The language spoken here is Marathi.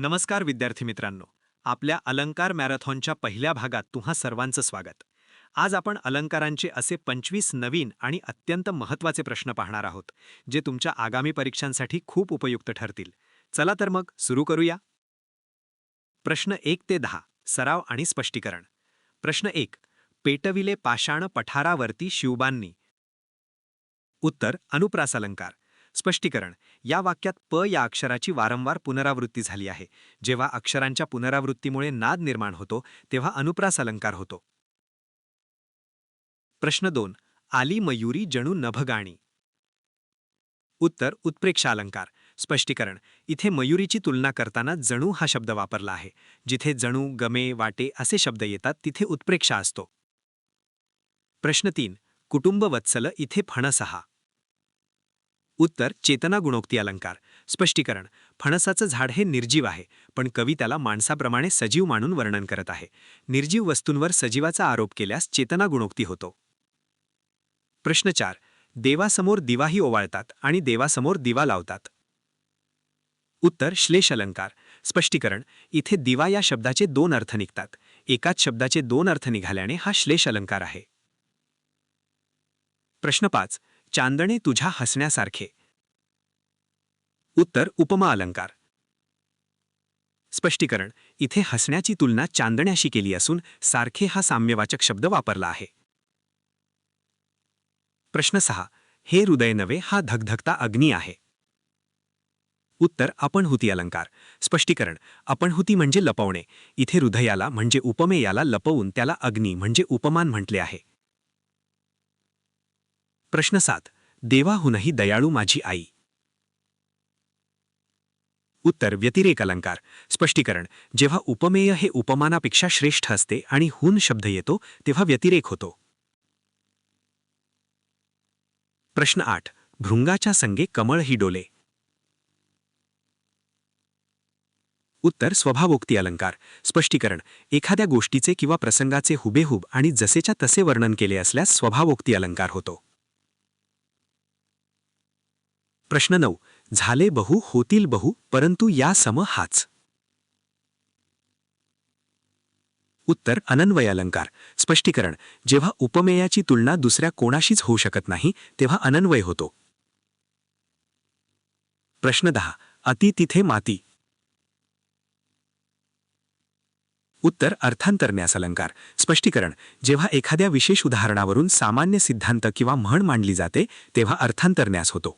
नमस्कार विद्यार्थी मित्रांनो. आपल्या अलंकार मॅरेथॉनच्या पहिल्या भागात तुम्हा सर्वांचं स्वागत. आज आपण अलंकारांचे असे 25 नवीन आणि अत्यंत महत्त्वाचे प्रश्न पाहणार आहोत, जे तुमच्या आगामी परीक्षांसाठी खूप उपयुक्त ठरतील. चला तर मग सुरू करूया. प्रश्न 1 ते 10 सराव आणि स्पष्टीकरण. प्रश्न 1. पेटविले पाषाण पठारावरती शिवबांनी. उत्तर अनुप्रास अलंकार. स्पष्टीकरण. या वाक्यात प या अक्षराची वारंवार पुनरावृत्ती झाली आहे. जेव्हा अक्षरांच्या पुनरावृत्तीमुळे नाद निर्माण होतो तेव्हा अनुप्रास अलंकार होतो. प्रश्न 2. आली मयुरी जणू नभगाणी. उत्तर उत्प्रेक्षा अलंकार. स्पष्टीकरण. इथे मयुरीची तुलना करताना जणू हा शब्द वापरला आहे. जिथे जणू, गमे, वाटे असे शब्द येतात तिथे उत्प्रेक्षा असतो. प्रश्न 3. कुटुंब वत्सल इथे फणसहा. उत्तर चेतना गुणोक्ती अलंकार. स्पष्टीकरण. फणसाचं झाड हे निर्जीव आहे, पण कवी त्याला माणसाप्रमाणे सजीव मानून वर्णन करत आहे. निर्जीव वस्तूंवर सजीवाचा आरोप केल्यास चेतना गुणोक्ती होतो. प्रश्न 4. देवासमोर दिवाही ओवाळतात आणि देवासमोर दिवा लावतात. उत्तर श्लेष अलंकार. स्पष्टीकरण. इथे दिवा या शब्दाचे 2 अर्थ निघतात. एकाच शब्दाचे 2 अर्थ निघाल्याने हा श्लेष अलंकार आहे. प्रश्न 5. चांदणे तुझ्या हसण्यासारखे. उत्तर उपमा अलंकार. स्पष्टीकरण. इथे हसण्याची तुलना चांदण्याशी केली असून सारखे हा साम्यवाचक शब्द वापरला आहे. प्रश्न 6. हे हृदय नवे हा धगधगता अग्नी आहे. उत्तर आपणहुती अलंकार. स्पष्टीकरण. आपणहुती म्हणजे लपवणे. इथे हृदयाला म्हणजे उपमेयाला लपवून त्याला अग्नी म्हणजे उपमान म्हटले आहे. प्रश्न 7. देवाहूनही दयाळू माझी आई. उत्तर व्यतिरेक अलंकार. स्पष्टीकरण. जेव्हा उपमेय हे उपमानापेक्षा श्रेष्ठ असते आणि हून शब्द येतो तेव्हा व्यतिरेक होतो. प्रश्न 8. भृंगाच्या संगे कमळ ही डोले. उत्तर स्वभावोक्ती अलंकार. स्पष्टीकरण. एखाद्या गोष्टीचे किंवा प्रसंगाचे हुबेहूब आणि जसेच्या तसे वर्णन केले असल्यास स्वभावोक्ती अलंकार होतो. प्रश्न 9. झाले बहु होतील बहु परंतु या सम हाच. उत्तर अनन्वय अलंकार. स्पष्टीकरण. जेव्हा उपमेयाची तुलना दुसऱ्या कोणाशीच होऊ शकत नाही तेव्हा अनन्वय होतो. प्रश्न 10. अति तिथे माती. उत्तर अर्थांतरन्यास अलंकार. स्पष्टीकरण. जेव्हा एखाद्या विशेष उदाहरणावरून सामान्य सिद्धांत किंवा म्हण मांडली जाते तेव्हा अर्थांतरन्यास होतो.